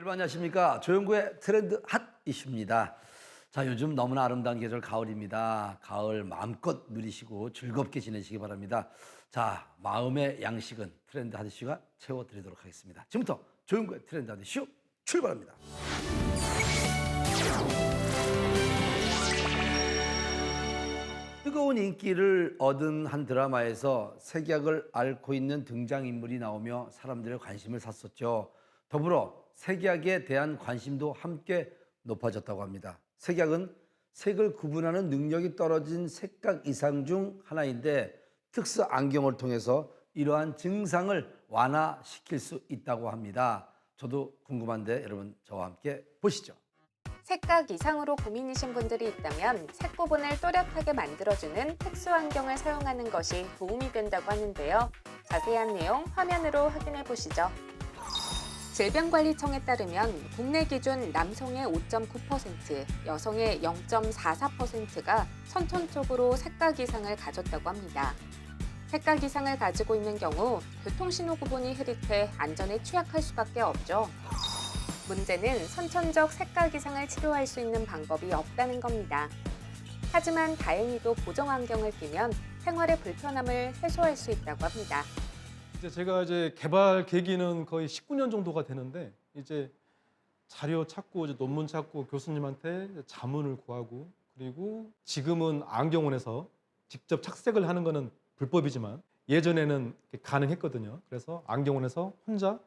여러분 안녕하십니까. 조영구의 트렌드 핫 이슈입니다. 자, 요즘 너무나 아름다운 계절 가을입니다. 가을 마음껏 누리시고 즐겁게 지내시기 바랍니다. 자, 마음의 양식은 트렌드 핫 이슈가 채워드리도록 하겠습니다. 지금부터 조영구의 트렌드 핫 이슈 출발합니다. 뜨거운 인기를 얻은 한 드라마에서 색약을 앓고 있는 등장인물이 나오며 사람들의 관심을 샀었죠. 더불어 색약에 대한 관심도 함께 높아졌다고 합니다. 색약은 색을 구분하는 능력이 떨어진 색각 이상 중 하나인데 특수 안경을 통해서 이러한 증상을 완화시킬 수 있다고 합니다. 저도 궁금한데 여러분 저와 함께 보시죠. 색각 이상으로 고민이신 분들이 있다면 색 구분을 또렷하게 만들어주는 특수 안경을 사용하는 것이 도움이 된다고 하는데요. 자세한 내용 화면으로 확인해 보시죠. 질병관리청에 따르면 국내 기준 남성의 5.9%, 여성의 0.44%가 선천적으로 색각 이상을 가졌다고 합니다. 색각 이상을 가지고 있는 경우 교통신호 구분이 흐릿해 안전에 취약할 수밖에 없죠. 문제는 선천적 색각 이상을 치료할 수 있는 방법이 없다는 겁니다. 하지만 다행히도 보정 안경을 끼면 생활의 불편함을 해소할 수 있다고 합니다. 제가 개발 계기는 거의 19년 정도가 되는데 이제 자료 찾고 이제 논문 찾고 교수님한테 자문을 구하고 그리고 지금은 안경원에서 직접 착색을 하는 거는 불법이지만 예전에는 가능했거든요. 그래서 안경원에서 혼자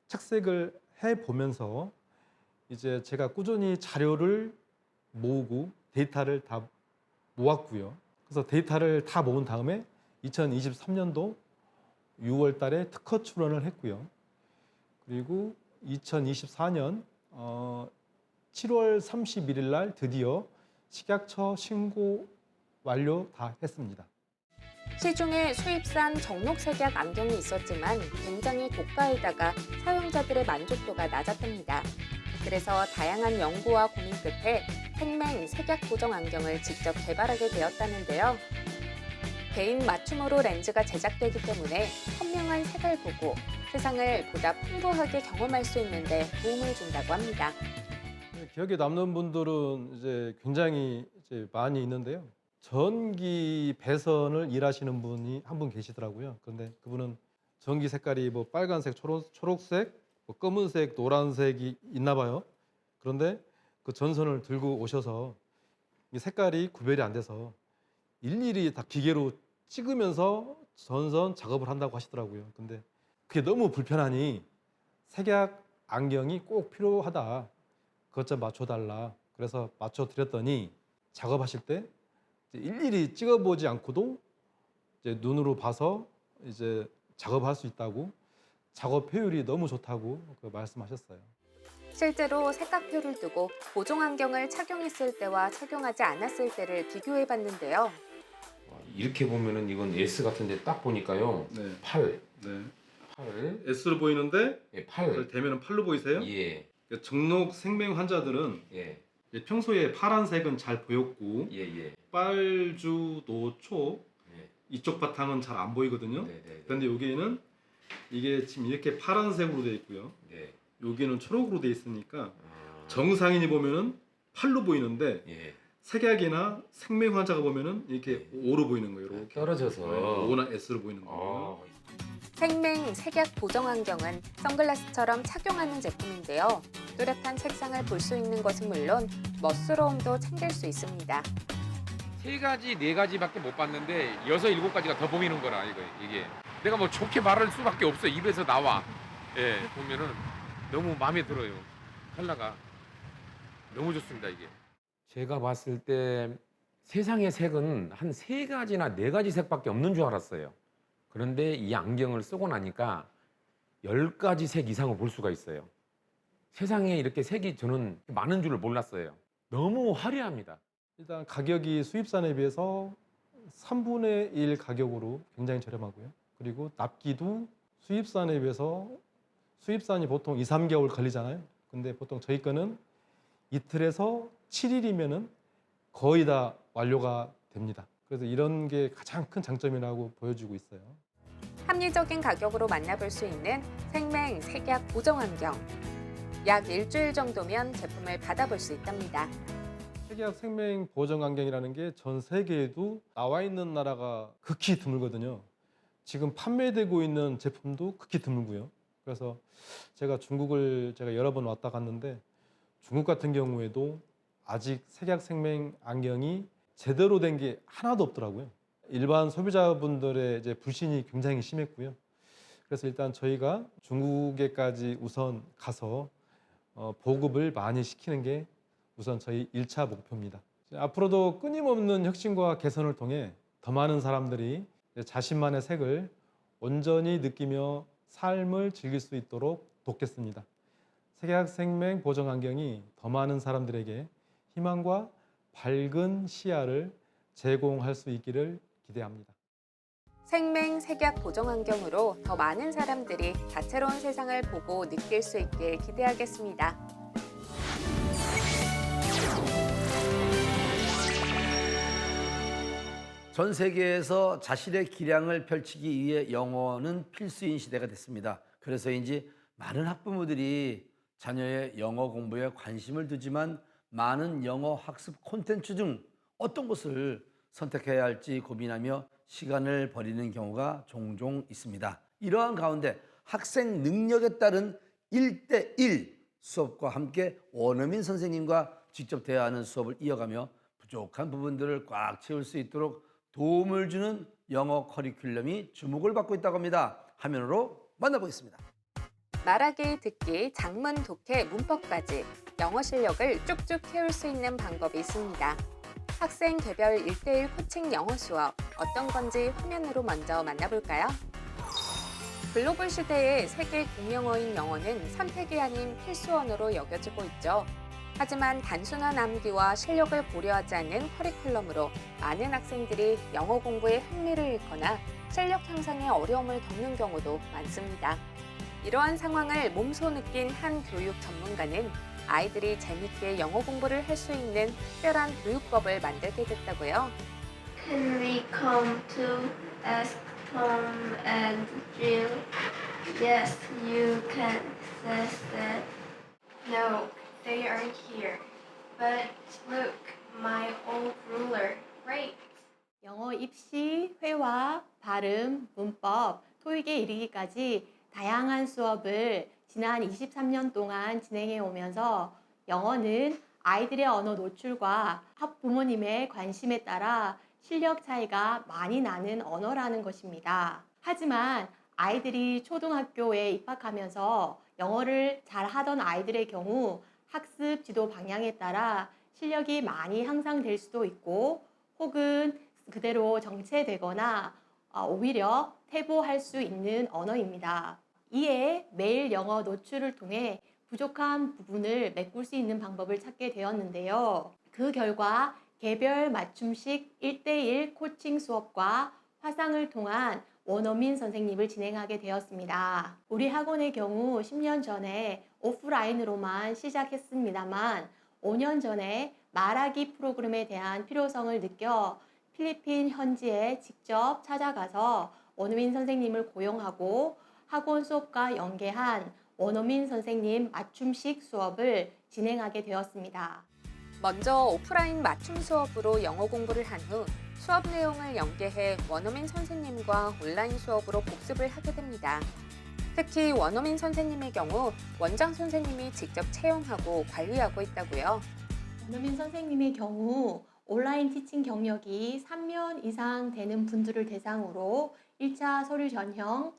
착색을 해 보면서 이제 제가 꾸준히 자료를 모으고 데이터를 다 모았고요. 그래서 데이터를 다 모은 다음에 2023년도 6월 달에 특허 출원을 했고요. 그리고 2024년 7월 31일 날 드디어 식약처 신고 완료 다 했습니다. 시중에 수입산 정록색약 안경이 있었지만 굉장히 고가에다가 사용자들의 만족도가 낮았답니다. 그래서 다양한 연구와 고민 끝에 생맹 색약 보정 안경을 직접 개발하게 되었다는데요. 개인 맞춤으로 렌즈가 제작되기 때문에 선명한 색을 보고 세상을 보다 풍부하게 경험할 수 있는데 도움을 준다고 합니다. 기억에 남는 분들은 굉장히 많이 있는데요. 전기 배선을 일하시는 분이 한 분 계시더라고요. 그런데 그분은 전기 색깔이 뭐 빨간색, 초록색, 뭐 검은색, 노란색이 있나 봐요. 그런데 그 전선을 들고 오셔서 이 색깔이 구별이 안 돼서 일일이 다 기계로 찍으면서 전선 작업을 한다고 하시더라고요. 근데 그게 너무 불편하니 색약 안경이 꼭 필요하다. 그것 좀 맞춰달라. 그래서 맞춰드렸더니 작업하실 때 일일이 찍어보지 않고도 눈으로 봐서 작업할 수 있다고 작업 효율이 너무 좋다고 말씀하셨어요. 실제로 색각표를 두고 보정 안경을 착용했을 때와 착용하지 않았을 때를 비교해 봤는데요. 이렇게 보면은 이건 S 같은데 딱 보니까요. 네. 8. 네. 8. S로 보이는데 예, 8. 대면은 8로 보이세요? 예. 정록 생맹 환자들은 예. 평소에 파란색은 잘 보였고 예, 예. 빨주, 노초 예. 이쪽 바탕은 잘 안 보이거든요. 네, 네. 그런데 여기에는 이게 지금 이렇게 파란색으로 되어 있고요. 네. 여기는 초록으로 되어 있으니까 아. 정상인이 보면은 8로 보이는데 예. 색약이나 생맹 환자가 보면은 이렇게 예. 5로 보이는 거예요. 이렇게. 떨어져서. O나 S로 보이는 거예요. 생맹 색약 보정 안경은 선글라스처럼 착용하는 제품인데요. 뚜렷한 색상을 볼 수 있는 것은 물론 멋스러움도 챙길 수 있습니다. 3가지, 4가지밖에 못 봤는데 6, 7가지가 더 보이는 거라 이게. 내가 뭐 좋게 말할 수밖에 없어. 입에서 나와. 예, 보면은 너무 마음에 들어요. 컬러가 너무 좋습니다 이게. 제가 봤을 때 세상의 색은 한 3가지나 4가지 색밖에 없는 줄 알았어요. 그런데 이 안경을 쓰고 나니까 10가지 색 이상을 볼 수가 있어요. 세상에 이렇게 색이 저는 많은 줄을 몰랐어요. 너무 화려합니다. 일단 가격이 수입산에 비해서 3분의 1 가격으로 굉장히 저렴하고요. 그리고 납기도 수입산에 비해서 수입산이 보통 2, 3개월 걸리잖아요. 근데 보통 저희 거는 이틀에서 7일이면은 거의 다 완료가 됩니다. 그래서 이런 게 가장 큰 장점이라고 보여지고 있어요. 합리적인 가격으로 만나볼 수 있는 생맹 색약 보정 안경. 약 일주일 정도면 제품을 받아볼 수 있답니다. 세계학 생명 보정 환경이라는 게 전 세계에도 나와 있는 나라가 극히 드물거든요. 지금 판매되고 있는 제품도 극히 드물고요. 그래서 중국을 여러 번 왔다 갔는데 중국 같은 경우에도 아직 세계학 생명 안경이 제대로 된 게 하나도 없더라고요. 일반 소비자분들의 이제 불신이 굉장히 심했고요. 그래서 일단 저희가 중국에까지 우선 가서 보급을 많이 시키는 게 우선 저희 1차 목표입니다. 앞으로도 끊임없는 혁신과 개선을 통해 더 많은 사람들이 자신만의 색을 온전히 느끼며 삶을 즐길 수 있도록 돕겠습니다. 세계학 생명 보정 환경이 더 많은 사람들에게 희망과 밝은 시야를 제공할 수 있기를 기대합니다. 생맹 색약 보정 환경으로 더 많은 사람들이 다채로운 세상을 보고 느낄 수 있길 기대하겠습니다. 전 세계에서 자신의 기량을 펼치기 위해 영어는 필수인 시대가 됐습니다. 그래서인지 많은 학부모들이 자녀의 영어 공부에 관심을 두지만 많은 영어 학습 콘텐츠 중 어떤 것을 선택해야 할지 고민하며 시간을 버리는 경우가 종종 있습니다. 이러한 가운데 학생 능력에 따른 1대1 수업과 함께 원어민 선생님과 직접 대화하는 수업을 이어가며 부족한 부분들을 꽉 채울 수 있도록 도움을 주는 영어 커리큘럼이 주목을 받고 있다고 합니다. 화면으로 만나보겠습니다. 말하기, 듣기, 작문, 독해, 문법까지 영어 실력을 쭉쭉 키울 수 있는 방법이 있습니다. 학생 개별 1대1 코칭 영어 수업 어떤 건지 화면으로 먼저 만나볼까요? 글로벌 시대의 세계 공용어인 영어는 선택이 아닌 필수 언어로 여겨지고 있죠. 하지만 단순한 암기와 실력을 고려하지 않는 커리큘럼으로 많은 학생들이 영어 공부에 흥미를 잃거나 실력 향상에 어려움을 겪는 경우도 많습니다. 이러한 상황을 몸소 느낀 한 교육 전문가는 아이들이 재밌게 영어 공부를 할 수 있는 특별한 교육법을 만들게 됐다고요. Can we come to ask Tom and Jill? Yes, you can, says that. No, they aren't here. But look, my old ruler. Great. 영어 입시, 회화, 발음, 문법, 토익에 이르기까지 다양한 수업을 지난 23년 동안 진행해 오면서 영어는 아이들의 언어 노출과 학부모님의 관심에 따라 실력 차이가 많이 나는 언어라는 것입니다. 하지만 아이들이 초등학교에 입학하면서 영어를 잘 하던 아이들의 경우 학습 지도 방향에 따라 실력이 많이 향상될 수도 있고 혹은 그대로 정체되거나 오히려 퇴보할 수 있는 언어입니다. 이에 매일 영어 노출을 통해 부족한 부분을 메꿀 수 있는 방법을 찾게 되었는데요. 그 결과 개별 맞춤식 1대1 코칭 수업과 화상을 통한 원어민 선생님을 진행하게 되었습니다. 우리 학원의 경우 10년 전에 오프라인으로만 시작했습니다만 5년 전에 말하기 프로그램에 대한 필요성을 느껴 필리핀 현지에 직접 찾아가서 원어민 선생님을 고용하고 학원 수업과 연계한 원어민 선생님 맞춤식 수업을 진행하게 되었습니다. 먼저 오프라인 맞춤 수업으로 영어 공부를 한 후 수업 내용을 연계해 원어민 선생님과 온라인 수업으로 복습을 하게 됩니다. 특히 원어민 선생님의 경우 원장 선생님이 직접 채용하고 관리하고 있다고요. 원어민 선생님의 경우 온라인 티칭 경력이 3년 이상 되는 분들을 대상으로 1차 서류 전형,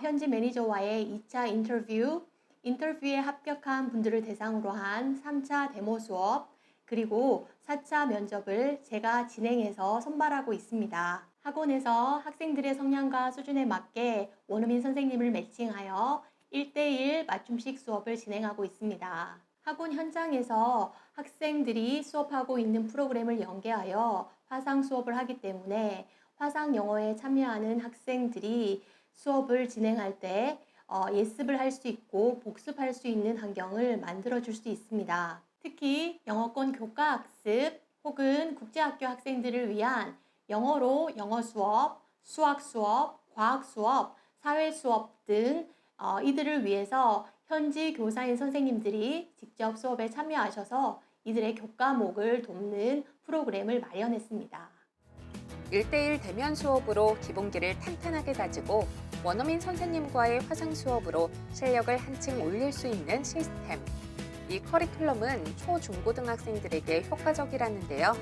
현지 매니저와의 2차 인터뷰에 합격한 분들을 대상으로 한 3차 데모 수업, 그리고 4차 면접을 제가 진행해서 선발하고 있습니다. 학원에서 학생들의 성향과 수준에 맞게 원어민 선생님을 매칭하여 1대1 맞춤식 수업을 진행하고 있습니다. 학원 현장에서 학생들이 수업하고 있는 프로그램을 연계하여 화상 수업을 하기 때문에 화상 영어에 참여하는 학생들이 수업을 진행할 때 예습을 할 수 있고 복습할 수 있는 환경을 만들어줄 수 있습니다. 특히 영어권 교과 학습 혹은 국제학교 학생들을 위한 영어로 영어 수업, 수학 수업, 과학 수업, 사회 수업 등 이들을 위해서 현지 교사인 선생님들이 직접 수업에 참여하셔서 이들의 교과목을 돕는 프로그램을 마련했습니다. 1대1 대면 수업으로 기본기를 탄탄하게 다지고 원어민 선생님과의 화상 수업으로 실력을 한층 올릴 수 있는 시스템. 이 커리큘럼은 초, 중고등학생들에게 효과적이라는데요.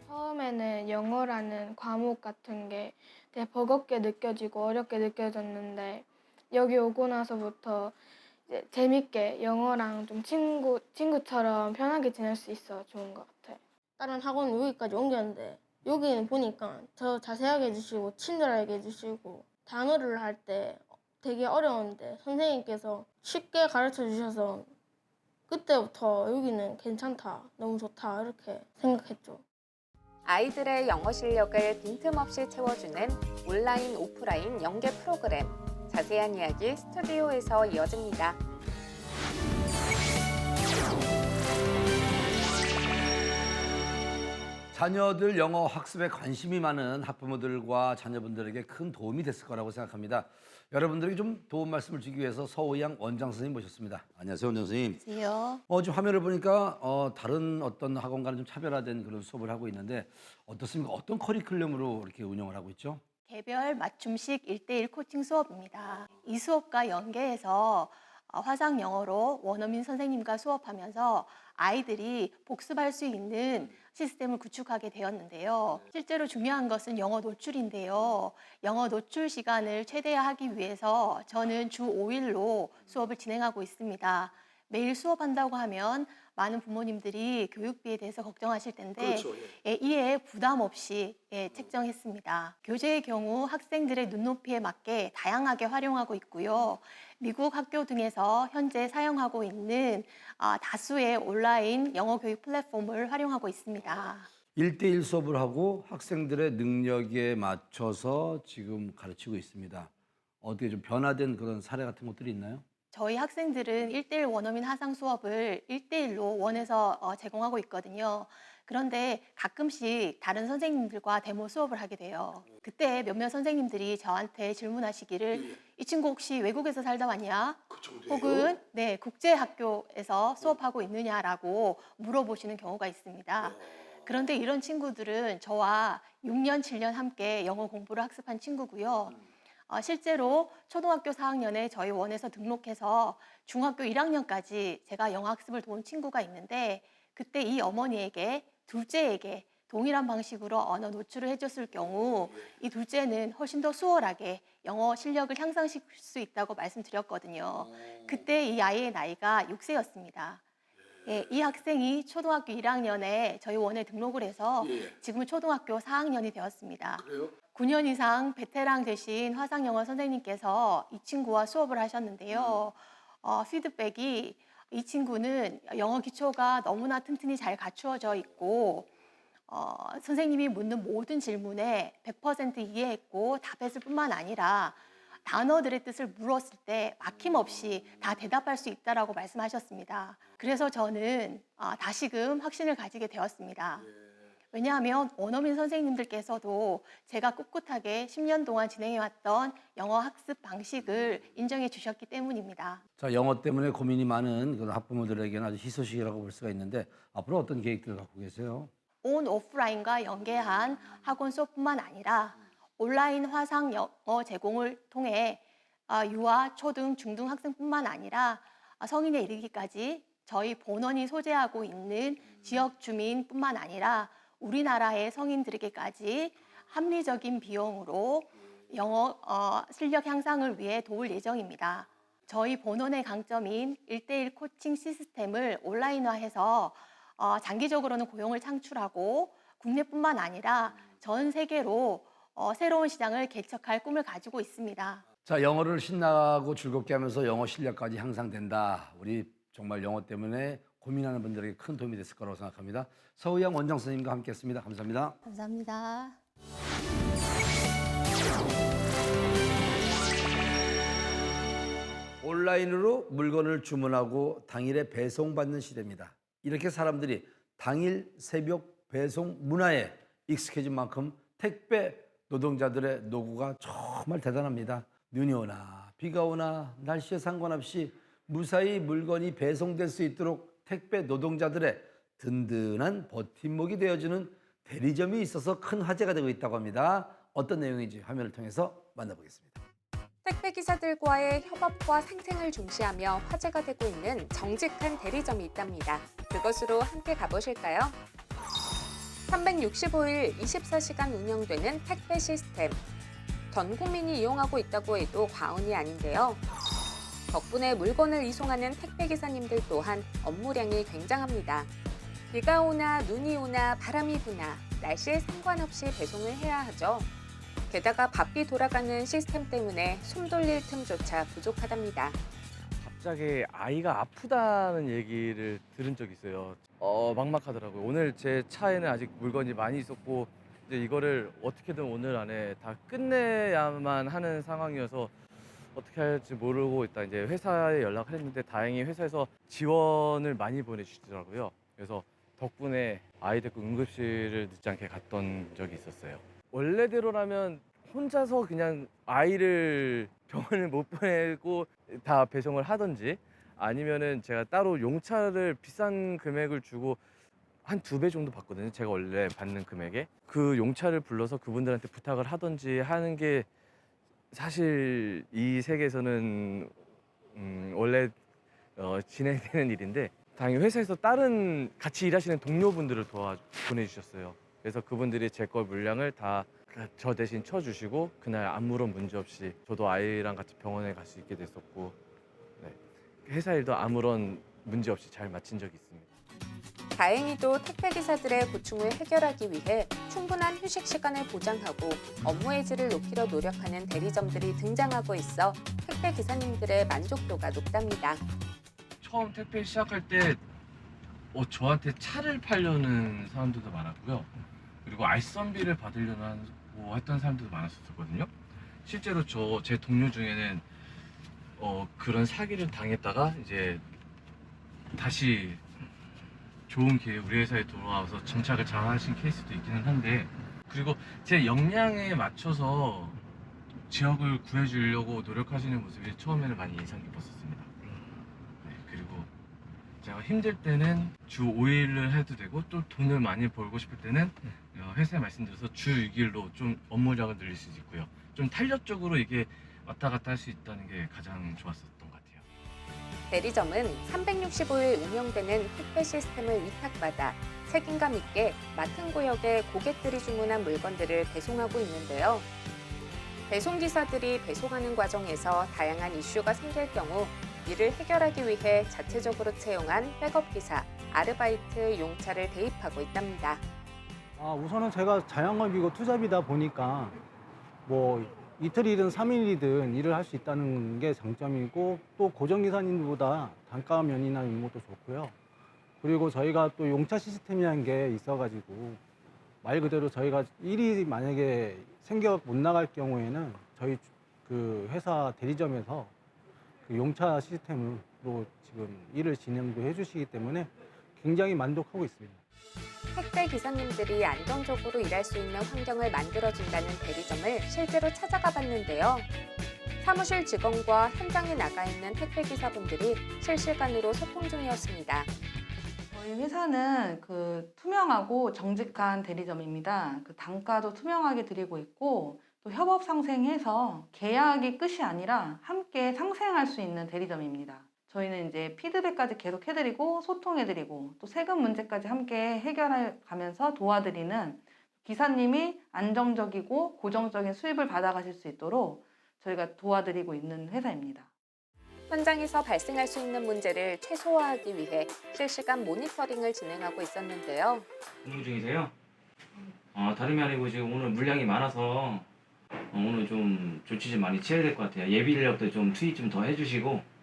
처음에는 영어라는 과목 같은 게 되게 버겁게 느껴지고 어렵게 느껴졌는데 여기 오고 나서부터 이제 재밌게 영어랑 좀 친구처럼 편하게 지낼 수 있어 좋은 것 같아요. 다른 학원 여기까지 옮겼는데 여기는 보니까 더 자세하게 해주시고 친절하게 해주시고 단어를 할 때 되게 어려운데 선생님께서 쉽게 가르쳐 주셔서 그때부터 여기는 괜찮다, 너무 좋다 이렇게 생각했죠. 아이들의 영어 실력을 빈틈없이 채워주는 온라인, 오프라인 연계 프로그램. 자세한 이야기 스튜디오에서 이어집니다. 자녀들 영어 학습에 관심이 많은 학부모들과 자녀분들에게 큰 도움이 됐을 거라고 생각합니다. 여러분들에게 좀 도움 말씀을 주기 위해서 서우양 원장 선생님 모셨습니다. 안녕하세요, 원장 선생님. 안녕하세요. 지금 화면을 보니까 다른 어떤 학원과는 좀 차별화된 그런 수업을 하고 있는데 어떻습니까? 어떤 커리큘럼으로 이렇게 운영을 하고 있죠? 개별 맞춤식 1대1 코칭 수업입니다. 이 수업과 연계해서 화상 영어로 원어민 선생님과 수업하면서 아이들이 복습할 수 있는 시스템을 구축하게 되었는데요. 실제로 중요한 것은 영어 노출인데요. 영어 노출 시간을 최대화하기 위해서 저는 주 5일로 수업을 진행하고 있습니다. 매일 수업한다고 하면 많은 부모님들이 교육비에 대해서 걱정하실 텐데 이에 부담 없이 책정했습니다. 교재의 경우 학생들의 눈높이에 맞게 다양하게 활용하고 있고요. 미국 학교 등에서 현재 사용하고 있는 다수의 온라인 영어 교육 플랫폼을 활용하고 있습니다. 1대1 수업을 하고 학생들의 능력에 맞춰서 지금 가르치고 있습니다. 어떻게 좀 변화된 그런 사례 같은 것들이 있나요? 저희 학생들은 1대1 원어민 화상 수업을 1대1로 원에서 제공하고 있거든요. 그런데 가끔씩 다른 선생님들과 데모 수업을 하게 돼요. 그때 몇몇 선생님들이 저한테 질문하시기를 이 친구 혹시 외국에서 살다 왔냐? 혹은 국제학교에서 수업하고 있느냐라고 물어보시는 경우가 있습니다. 그런데 이런 친구들은 저와 6년, 7년 함께 영어 공부를 학습한 친구고요. 실제로 초등학교 4학년에 저희 원에서 등록해서 중학교 1학년까지 제가 영어 학습을 도운 친구가 있는데 그때 이 어머니에게 둘째에게 동일한 방식으로 언어 노출을 해줬을 경우 이 둘째는 훨씬 더 수월하게 영어 실력을 향상시킬 수 있다고 말씀드렸거든요. 그때 이 아이의 나이가 6세였습니다. 이 학생이 초등학교 1학년에 저희 원에 등록을 해서 지금은 초등학교 4학년이 되었습니다. 그래요? 9년 이상 베테랑 되신 화상영어 선생님께서 이 친구와 수업을 하셨는데요. 피드백이 이 친구는 영어 기초가 너무나 튼튼히 잘 갖추어져 있고 선생님이 묻는 모든 질문에 100% 이해했고 답했을 뿐만 아니라 단어들의 뜻을 물었을 때 막힘없이 다 대답할 수 있다라고 말씀하셨습니다. 그래서 저는 다시금 확신을 가지게 되었습니다. 왜냐하면 원어민 선생님들께서도 제가 꿋꿋하게 10년 동안 진행해왔던 영어 학습 방식을 인정해 주셨기 때문입니다. 자, 영어 때문에 고민이 많은 그런 학부모들에게는 아주 희소식이라고 볼 수가 있는데 앞으로 어떤 계획들을 갖고 계세요? 온 오프라인과 연계한 학원 수업뿐만 아니라 온라인 화상 영어 제공을 통해 유아, 초등, 중등 학생뿐만 아니라 성인에 이르기까지 저희 본원이 소재하고 있는 지역 주민뿐만 아니라 우리나라의 성인들에게까지 합리적인 비용으로 영어 실력 향상을 위해 도울 예정입니다. 저희 본원의 강점인 1대1 코칭 시스템을 온라인화해서 장기적으로는 고용을 창출하고 국내뿐만 아니라 전 세계로 새로운 시장을 개척할 꿈을 가지고 있습니다. 자, 영어를 신나고 즐겁게 하면서 영어 실력까지 향상된다. 우리 정말 영어 때문에 고민하는 분들에게 큰 도움이 됐을 거라고 생각합니다. 서우양 원장 선생님과 함께했습니다. 감사합니다. 감사합니다. 온라인으로 물건을 주문하고 당일에 배송받는 시대입니다. 이렇게 사람들이 당일 새벽 배송 문화에 익숙해진 만큼 택배 노동자들의 노고가 정말 대단합니다. 눈이 오나 비가 오나 날씨에 상관없이 무사히 물건이 배송될 수 있도록 택배 노동자들의 든든한 버팀목이 되어주는 대리점이 있어서 큰 화제가 되고 있다고 합니다. 어떤 내용인지 화면을 통해서 만나보겠습니다. 택배 기사들과의 협업과 상생을 중시하며 화제가 되고 있는 정직한 대리점이 있답니다. 그곳으로 함께 가보실까요? 365일 24시간 운영되는 택배 시스템. 전 국민이 이용하고 있다고 해도 과언이 아닌데요. 덕분에 물건을 이송하는 택배 기사님들 또한 업무량이 굉장합니다. 비가 오나 눈이 오나 바람이 부나 날씨에 상관없이 배송을 해야 하죠. 게다가 바삐 돌아가는 시스템 때문에 숨 돌릴 틈조차 부족하답니다. 갑자기 아이가 아프다는 얘기를 들은 적이 있어요. 막막하더라고요. 오늘 제 차에는 아직 물건이 많이 있었고 이제 이거를 어떻게든 오늘 안에 다 끝내야만 하는 상황이어서 어떻게 할지 모르고 있다 이제 회사에 연락을 했는데 다행히 회사에서 지원을 많이 보내주시더라고요. 그래서 덕분에 아이 데리고 응급실을 늦지 않게 갔던 적이 있었어요. 원래대로라면 혼자서 그냥 아이를 병원을 못 보내고 다 배송을 하든지 아니면은 제가 따로 용차를 비싼 금액을 주고 한 2배 정도 받거든요. 제가 원래 받는 금액에. 그 용차를 불러서 그분들한테 부탁을 하든지 하는 게 사실 이 세계에서는 원래 진행되는 일인데 당연히 회사에서 다른 같이 일하시는 동료분들을 보내주셨어요. 그래서 그분들이 제 거 물량을 다 저 대신 쳐주시고 그날 아무런 문제 없이 저도 아이랑 같이 병원에 갈 수 있게 됐었고 네. 회사 일도 아무런 문제 없이 잘 마친 적이 있습니다. 다행히도 택배 기사들의 고충을 해결하기 위해 충분한 휴식 시간을 보장하고 업무의 질을 높이려 노력하는 대리점들이 등장하고 있어 택배 기사님들의 만족도가 높답니다. 처음 택배 시작할 때 저한테 차를 팔려는 사람들도 많았고요. 그리고 알선비를 받으려고 했던 사람들도 많았었거든요. 실제로 제 동료 중에는 그런 사기를 당했다가 이제 다시 좋은 기회에 우리 회사에 돌아와서 정착을 잘 하신 케이스도 있기는 한데 그리고 제 역량에 맞춰서 지역을 구해주려고 노력하시는 모습이 처음에는 많이 인상 깊었었습니다. 네, 그리고 제가 힘들 때는 주 5일을 해도 되고 또 돈을 많이 벌고 싶을 때는 회사에 말씀드려서 주 6일로 좀 업무량을 늘릴 수 있고요. 좀 탄력적으로 이게 왔다 갔다 할 수 있다는 게 가장 좋았었던 것 같아요. 대리점은 365일 운영되는 택배 시스템을 위탁받아 책임감 있게 맡은 구역에 고객들이 주문한 물건들을 배송하고 있는데요. 배송기사들이 배송하는 과정에서 다양한 이슈가 생길 경우 이를 해결하기 위해 자체적으로 채용한 백업기사, 아르바이트 용차를 대입하고 있답니다. 우선은 제가 자영업이고 투잡이다 보니까 뭐 이틀이든 3일이든 일을 할 수 있다는 게 장점이고 또 고정기사님들보다 단가 면이나 이런 것도 좋고요. 그리고 저희가 또 용차 시스템이라는 게 있어가지고 말 그대로 저희가 일이 만약에 생겨 못 나갈 경우에는 저희 그 회사 대리점에서 그 용차 시스템으로 지금 일을 진행도 해주시기 때문에 굉장히 만족하고 있습니다. 택배 기사님들이 안정적으로 일할 수 있는 환경을 만들어준다는 대리점을 실제로 찾아가 봤는데요. 사무실 직원과 현장에 나가 있는 택배 기사분들이 실시간으로 소통 중이었습니다. 저희 회사는 투명하고 정직한 대리점입니다. 단가도 투명하게 드리고 있고 또 협업 상생해서 계약이 끝이 아니라 함께 상생할 수 있는 대리점입니다. 저희는 이제 피드백까지 계속 해드리고 소통해드리고 또 세금 문제까지 함께 해결해가면서 도와드리는 기사님이 안정적이고 고정적인 수입을 받아가실 수 있도록 저희가 도와드리고 있는 회사입니다. 현장에서 발생할 수 있는 문제를 최소화하기 위해 실시간 모니터링을 진행하고 있었는데요. 근무 중이세요? 다름이 아니고 지금 오늘 물량이 많아서 오늘 좀 조치 좀 많이 취해야 될 것 같아요. 예비 인력도 좀 투입 좀 더 해주시고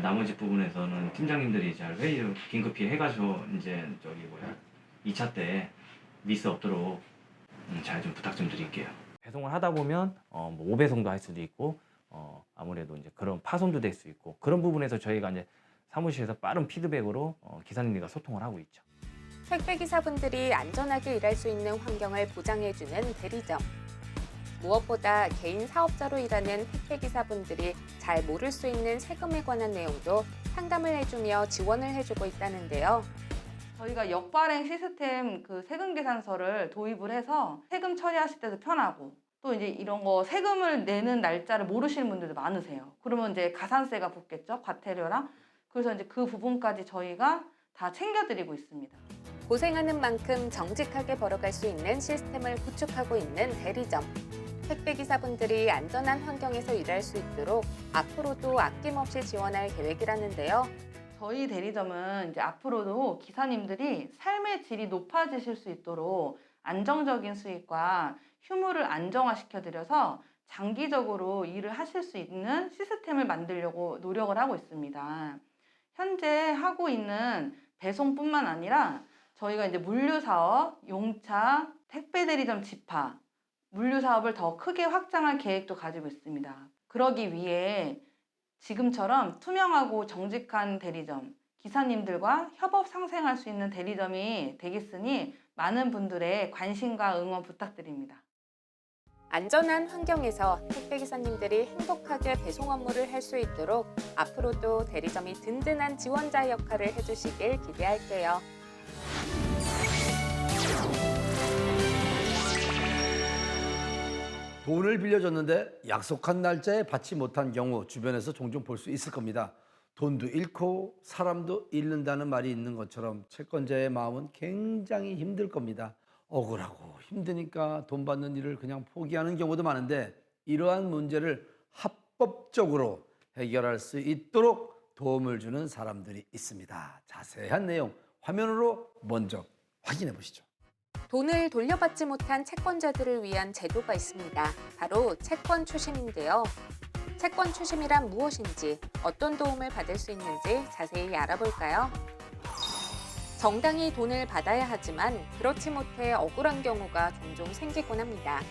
나머지 부분에서는 팀장님들이 잘 회의를 긴급히 해가지고 이제 2차 때 미스 없도록 잘 좀 부탁 좀 드릴게요. 배송을 하다 보면 뭐 5배송도 할 수도 있고 아무래도 이제 그런 파손도 될 수 있고 그런 부분에서 저희가 이제 사무실에서 빠른 피드백으로 기사님들과 소통을 하고 있죠. 택배 기사분들이 안전하게 일할 수 있는 환경을 보장해주는 대리점. 무엇보다 개인 사업자로 일하는 택배기사분들이 잘 모를 수 있는 세금에 관한 내용도 상담을 해주며 지원을 해주고 있다는데요. 저희가 역발행 시스템 그 세금 계산서를 도입을 해서 세금 처리하실 때도 편하고 또 이제 이런 거 세금을 내는 날짜를 모르시는 분들도 많으세요. 그러면 이제 가산세가 붙겠죠, 과태료랑. 그래서 이제 그 부분까지 저희가 다 챙겨드리고 있습니다. 고생하는 만큼 정직하게 벌어갈 수 있는 시스템을 구축하고 있는 대리점. 택배기사분들이 안전한 환경에서 일할 수 있도록 앞으로도 아낌없이 지원할 계획이라는데요. 저희 대리점은 이제 앞으로도 기사님들이 삶의 질이 높아지실 수 있도록 안정적인 수익과 휴무를 안정화시켜드려서 장기적으로 일을 하실 수 있는 시스템을 만들려고 노력을 하고 있습니다. 현재 하고 있는 배송뿐만 아니라 저희가 이제 물류사업, 용차, 택배대리점 집화, 물류사업을 더 크게 확장할 계획도 가지고 있습니다. 그러기 위해 지금처럼 투명하고 정직한 대리점, 기사님들과 협업 상생할 수 있는 대리점이 되겠으니 많은 분들의 관심과 응원 부탁드립니다. 안전한 환경에서 택배기사님들이 행복하게 배송 업무를 할 수 있도록 앞으로도 대리점이 든든한 지원자 역할을 해주시길 기대할게요. 돈을 빌려줬는데 약속한 날짜에 받지 못한 경우 주변에서 종종 볼 수 있을 겁니다. 돈도 잃고 사람도 잃는다는 말이 있는 것처럼 채권자의 마음은 굉장히 힘들 겁니다. 억울하고 힘드니까 돈 받는 일을 그냥 포기하는 경우도 많은데 이러한 문제를 합법적으로 해결할 수 있도록 도움을 주는 사람들이 있습니다. 자세한 내용 화면으로 먼저 확인해 보시죠. 돈을 돌려받지 못한 채권자들을 위한 제도가 있습니다. 바로 채권 추심인데요. 채권 추심이란 무엇인지, 어떤 도움을 받을 수 있는지 자세히 알아볼까요? 정당히 돈을 받아야 하지만 그렇지 못해 억울한 경우가 종종 생기곤 합니다.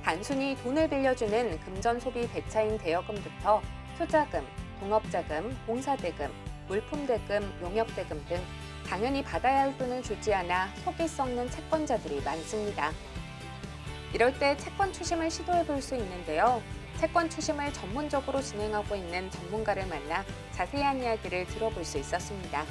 단순히 돈을 빌려주는 금전소비 배차인 대여금부터 투자금, 동업자금, 봉사대금, 물품대금, 용역대금 등 당연히 받아야 할 돈을 주지 않아 속이 썩는 채권자들이 많습니다. 이럴 때 채권 추심을 시도해 볼 수 있는데요. 채권 추심을 전문적으로 진행하고 있는 전문가를 만나 자세한 이야기를 들어볼 수 있었습니다.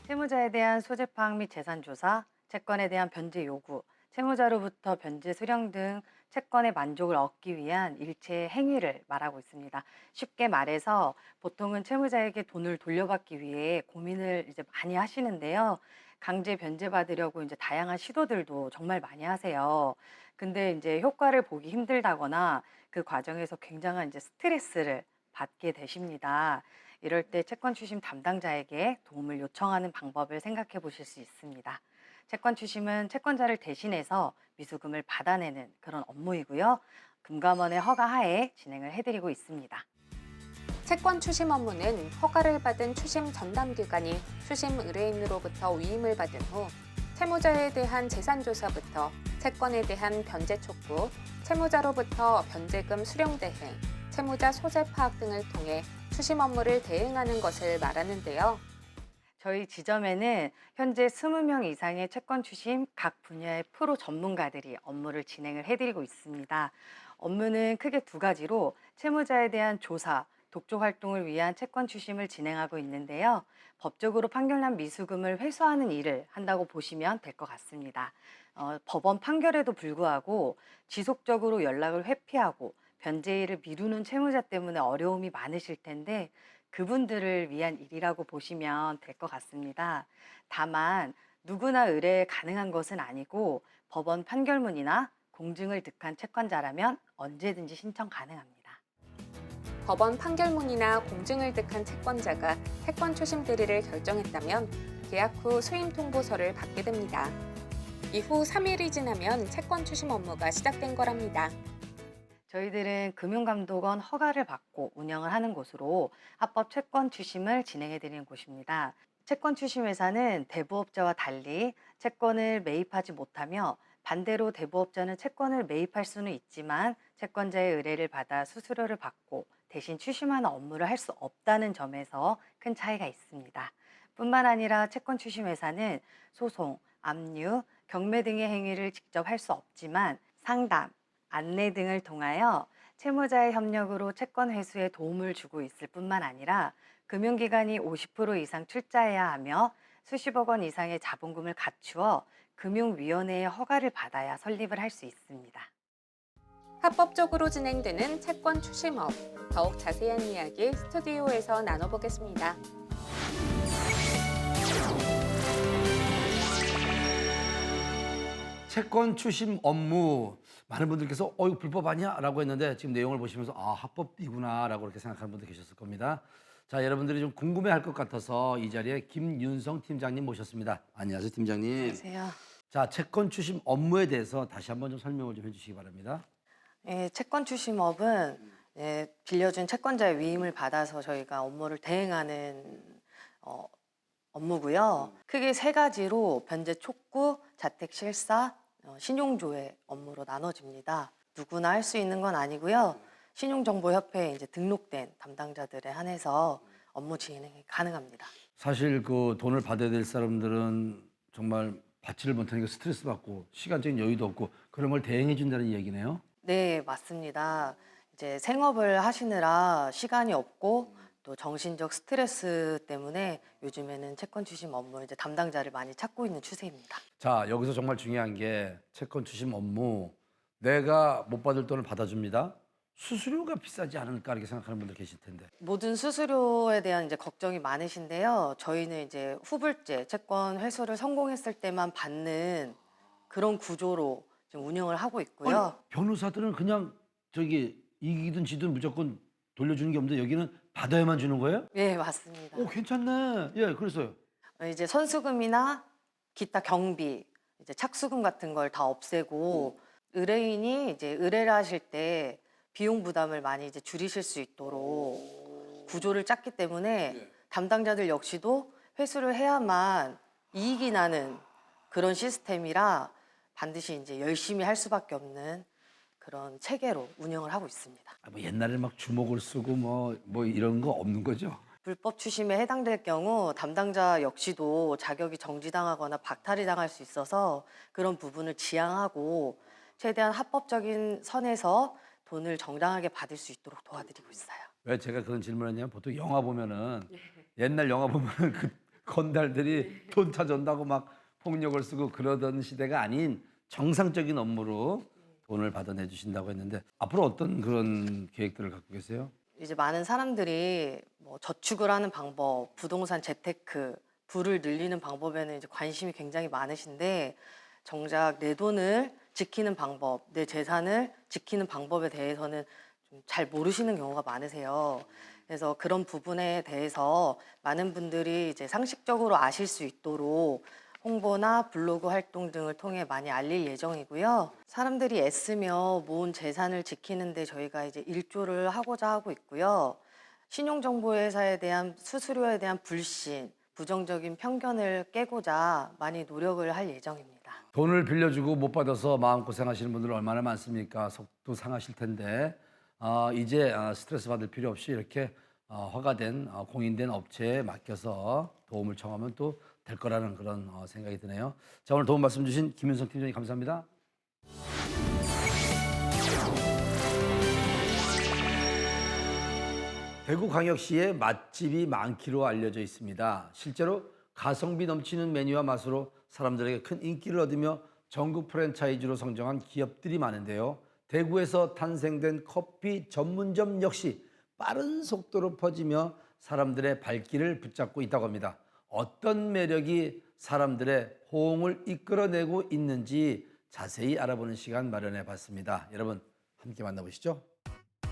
채무자에 대한 소재 파악 및 재산 조사, 채권에 대한 변제 요구, 채무자로부터 변제 수령 등 채권의 만족을 얻기 위한 일체의 행위를 말하고 있습니다. 쉽게 말해서 보통은 채무자에게 돈을 돌려받기 위해 고민을 이제 많이 하시는데요. 강제 변제받으려고 이제 다양한 시도들도 정말 많이 하세요. 근데 이제 효과를 보기 힘들다거나 그 과정에서 굉장한 이제 스트레스를 받게 되십니다. 이럴 때 채권 추심 담당자에게 도움을 요청하는 방법을 생각해 보실 수 있습니다. 채권 추심은 채권자를 대신해서 미수금을 받아내는 그런 업무이고요. 금감원의 허가하에 진행을 해드리고 있습니다. 채권 추심 업무는 허가를 받은 추심 전담기관이 추심 의뢰인으로부터 위임을 받은 후 채무자에 대한 재산조사부터 채권에 대한 변제 촉구, 채무자로부터 변제금 수령 대행, 채무자 소재 파악 등을 통해 추심 업무를 대행하는 것을 말하는데요. 저희 지점에는 현재 20명 이상의 채권 추심 각 분야의 프로 전문가들이 업무를 진행을 해드리고 있습니다. 업무는 크게 두 가지로 채무자에 대한 조사, 독조 활동을 위한 채권 추심을 진행하고 있는데요. 법적으로 판결난 미수금을 회수하는 일을 한다고 보시면 될 것 같습니다. 법원 판결에도 불구하고 지속적으로 연락을 회피하고 변제일을 미루는 채무자 때문에 어려움이 많으실 텐데 그분들을 위한 일이라고 보시면 될 것 같습니다. 다만 누구나 의뢰 가능한 것은 아니고 법원 판결문이나 공증을 득한 채권자라면 언제든지 신청 가능합니다. 법원 판결문이나 공증을 득한 채권자가 채권 추심 대리를 결정했다면 계약 후 수임 통보서를 받게 됩니다. 이후 3일이 지나면 채권 추심 업무가 시작된 거랍니다. 저희들은 금융감독원 허가를 받고 운영을 하는 곳으로 합법 채권 추심을 진행해 드리는 곳입니다. 채권 추심 회사는 대부업자와 달리 채권을 매입하지 못하며 반대로 대부업자는 채권을 매입할 수는 있지만 채권자의 의뢰를 받아 수수료를 받고 대신 추심하는 업무를 할 수 없다는 점에서 큰 차이가 있습니다. 뿐만 아니라 채권 추심 회사는 소송, 압류, 경매 등의 행위를 직접 할 수 없지만 상담, 안내 등을 통하여 채무자의 협력으로 채권 회수에 도움을 주고 있을 뿐만 아니라 금융기관이 50% 이상 출자해야 하며 수십억 원 이상의 자본금을 갖추어 금융위원회의 허가를 받아야 설립을 할 수 있습니다. 합법적으로 진행되는 채권 추심업. 더욱 자세한 이야기 스튜디오에서 나눠보겠습니다. 채권 추심 업무 많은 분들께서 이거 불법 아니야? 라고 했는데 지금 내용을 보시면서 합법이구나 라고 이렇게 생각하는 분들 계셨을 겁니다. 자, 여러분들이 좀 궁금해할 것 같아서 이 자리에 김윤성 팀장님 모셨습니다. 안녕하세요, 팀장님. 안녕하세요. 자, 채권 추심 업무에 대해서 다시 한번 좀 설명을 좀 해주시기 바랍니다. 채권 추심업은 빌려준 채권자의 위임을 받아서 저희가 업무를 대행하는 업무고요. 크게 세 가지로 변제 촉구, 자택 실사, 신용조회 업무로 나눠집니다. 누구나 할 수 있는 건 아니고요. 신용정보협회에 이제 등록된 담당자들에 한해서 업무 진행이 가능합니다. 사실 그 돈을 받아야 될 사람들은 정말 받지를 못하니까 스트레스 받고 시간적인 여유도 없고 그런 걸 대행해 준다는 얘기네요. 네, 맞습니다. 이제 생업을 하시느라 시간이 없고 또 정신적 스트레스 때문에 요즘에는 채권 추심 업무 이제 담당자를 많이 찾고 있는 추세입니다. 자, 여기서 정말 중요한 게 채권 추심 업무. 내가 못 받을 돈을 받아줍니다. 수수료가 비싸지 않을까 이렇게 생각하는 분들 계실 텐데. 모든 수수료에 대한 이제 걱정이 많으신데요. 저희는 이제 후불제, 채권 회수를 성공했을 때만 받는 그런 구조로 지금 운영을 하고 있고요. 아니, 변호사들은 그냥 이기든 지든 무조건 돌려주는 게 없는데 여기는 받아야만 주는 거예요? 네, 맞습니다. 괜찮네. 예, 그래서요. 이제 선수금이나 기타 경비, 이제 착수금 같은 걸 다 없애고 의뢰인이 이제 의뢰를 하실 때 비용 부담을 많이 이제 줄이실 수 있도록 구조를 짰기 때문에 담당자들 역시도 회수를 해야만 이익이 나는 그런 시스템이라 반드시 이제 열심히 할 수밖에 없는 그런 체계로 운영을 하고 있습니다. 뭐 옛날에 막 주먹을 쓰고 뭐 이런 거 없는 거죠? 불법 추심에 해당될 경우 담당자 역시도 자격이 정지당하거나 박탈이 당할 수 있어서 그런 부분을 지양하고 최대한 합법적인 선에서 돈을 정당하게 받을 수 있도록 도와드리고 있어요. 왜 제가 그런 질문을 했냐면 보통 영화 보면은 옛날 영화 보면은 그 건달들이 돈 찾아온다고 막 폭력을 쓰고 그러던 시대가 아닌 정상적인 업무로 돈을 받아내 주신다고 했는데 앞으로 어떤 그런 계획들을 갖고 계세요? 이제 많은 사람들이 뭐 저축을 하는 방법, 부동산 재테크, 부를 늘리는 방법에는 이제 관심이 굉장히 많으신데 정작 내 돈을 지키는 방법, 내 재산을 지키는 방법에 대해서는 좀 잘 모르시는 경우가 많으세요. 그래서 그런 부분에 대해서 많은 분들이 이제 상식적으로 아실 수 있도록 홍보나 블로그 활동 등을 통해 많이 알릴 예정이고요. 사람들이 애쓰며 모은 재산을 지키는데 저희가 이제 일조를 하고자 하고 있고요. 신용정보회사에 대한 수수료에 대한 불신, 부정적인 편견을 깨고자 많이 노력을 할 예정입니다. 돈을 빌려주고 못 받아서 마음고생하시는 분들 얼마나 많습니까? 속도 상하실 텐데 이제 스트레스 받을 필요 없이 이렇게 허가된 공인된 업체에 맡겨서 도움을 청하면 또 될 거라는 그런 생각이 드네요. 자, 오늘 도움 말씀 주신 김윤성 팀장님 감사합니다. 대구광역시에 맛집이 많기로 알려져 있습니다. 실제로 가성비 넘치는 메뉴와 맛으로 사람들에게 큰 인기를 얻으며 전국 프랜차이즈로 성장한 기업들이 많은데요. 대구에서 탄생된 커피 전문점 역시 빠른 속도로 퍼지며 사람들의 발길을 붙잡고 있다고 합니다. 어떤 매력이 사람들의 호응을 이끌어내고 있는지 자세히 알아보는 시간 마련해 봤습니다. 여러분 함께 만나보시죠.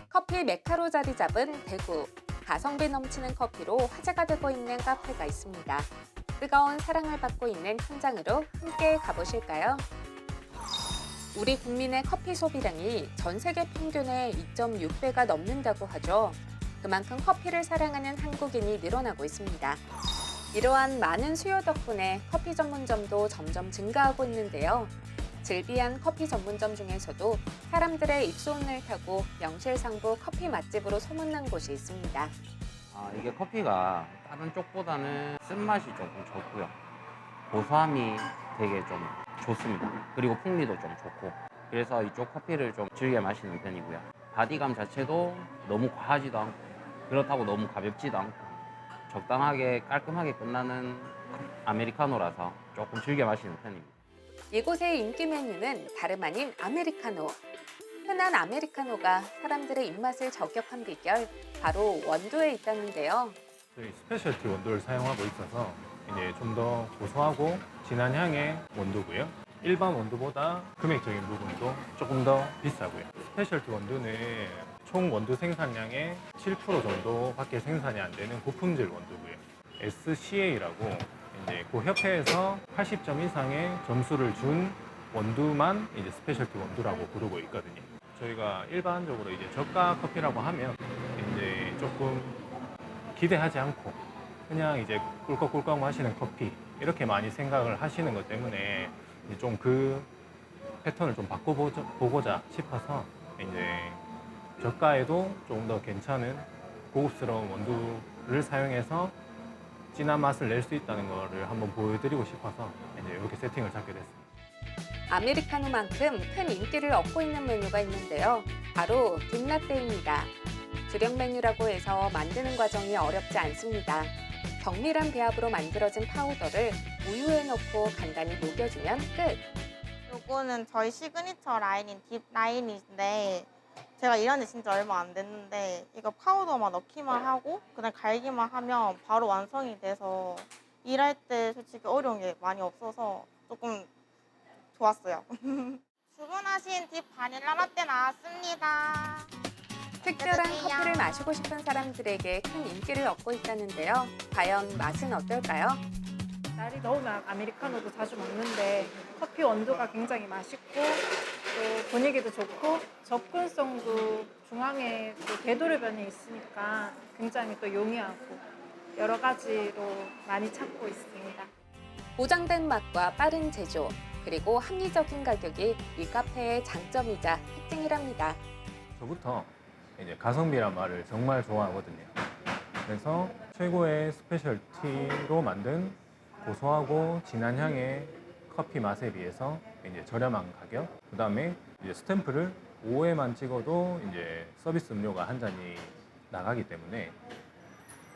커피 메카로 자리 잡은 대구. 가성비 넘치는 커피로 화제가 되고 있는 카페가 있습니다. 뜨거운 사랑을 받고 있는 현장으로 함께 가보실까요? 우리 국민의 커피 소비량이 전 세계 평균의 2.6배가 넘는다고 하죠. 그만큼 커피를 사랑하는 한국인이 늘어나고 있습니다. 이러한 많은 수요 덕분에 커피 전문점도 점점 증가하고 있는데요. 즐비한 커피 전문점 중에서도 사람들의 입소문을 타고 명실상부 커피 맛집으로 소문난 곳이 있습니다. 이게 커피가 다른 쪽보다는 쓴맛이 조금 좋고요. 고소함이 되게 좀 좋습니다. 그리고 풍미도 좀 좋고 그래서 이쪽 커피를 좀 즐겨 마시는 편이고요. 바디감 자체도 너무 과하지도 않고 그렇다고 너무 가볍지도 않고 적당하게 깔끔하게 끝나는 아메리카노라서 조금 즐겨 마시는 편입니다. 이곳의 인기 메뉴는 다름 아닌 아메리카노. 흔한 아메리카노가 사람들의 입맛을 저격한 비결, 바로 원두에 있다는데요. 저희 스페셜티 원두를 사용하고 있어서 이제 좀 더 고소하고 진한 향의 원두고요. 일반 원두보다 금액적인 부분도 조금 더 비싸고요. 스페셜티 원두는 총 원두 생산량의 7% 정도밖에 생산이 안 되는 고품질 원두고요. SCA라고 이제 그 협회에서 80점 이상의 점수를 준 원두만 이제 스페셜티 원두라고 부르고 있거든요. 저희가 일반적으로 이제 저가 커피라고 하면 이제 조금 기대하지 않고 그냥 이제 꿀꺽꿀꺽 마시는 커피 이렇게 많이 생각을 하시는 것 때문에 좀 그 패턴을 좀 바꿔보고자 싶어서 이제 저가에도 조금 더 괜찮은 고급스러운 원두를 사용해서 진한 맛을 낼 수 있다는 거를 한번 보여드리고 싶어서 이제 이렇게 세팅을 잡게 됐습니다. 아메리카노만큼 큰 인기를 얻고 있는 메뉴가 있는데요. 바로 딥라떼입니다. 주력 메뉴라고 해서 만드는 과정이 어렵지 않습니다. 정밀한 배합으로 만들어진 파우더를 우유에 넣고 간단히 녹여주면 끝. 요거는 저희 시그니처 라인인 딥 라인인데 제가 일한 지 진짜 얼마 안 됐는데 이거 파우더만 넣기만 하고 그냥 갈기만 하면 바로 완성이 돼서 일할 때 솔직히 어려운 게 많이 없어서 조금 좋았어요. 주문하신 딥 바닐라 라떼 나왔습니다. 특별한 커피를 마시고 싶은 사람들에게 큰 인기를 얻고 있다는데요. 과연 맛은 어떨까요? 날이 더우면 아메리카노도 자주 먹는데 커피 원두가 굉장히 맛있고 또 분위기도 좋고 접근성도 중앙에 또 되도록변에 있으니까 굉장히 또 용이하고 여러 가지로 많이 찾고 있습니다. 보장된 맛과 빠른 제조, 그리고 합리적인 가격이 이 카페의 장점이자 특징이랍니다. 저부터 이제 가성비란 말을 정말 좋아하거든요. 그래서 최고의 스페셜티로 만든 고소하고 진한 향의 커피 맛에 비해서 이제 저렴한 가격. 그다음에 이제 스탬프를 5회만 찍어도 이제 서비스 음료가 한 잔이 나가기 때문에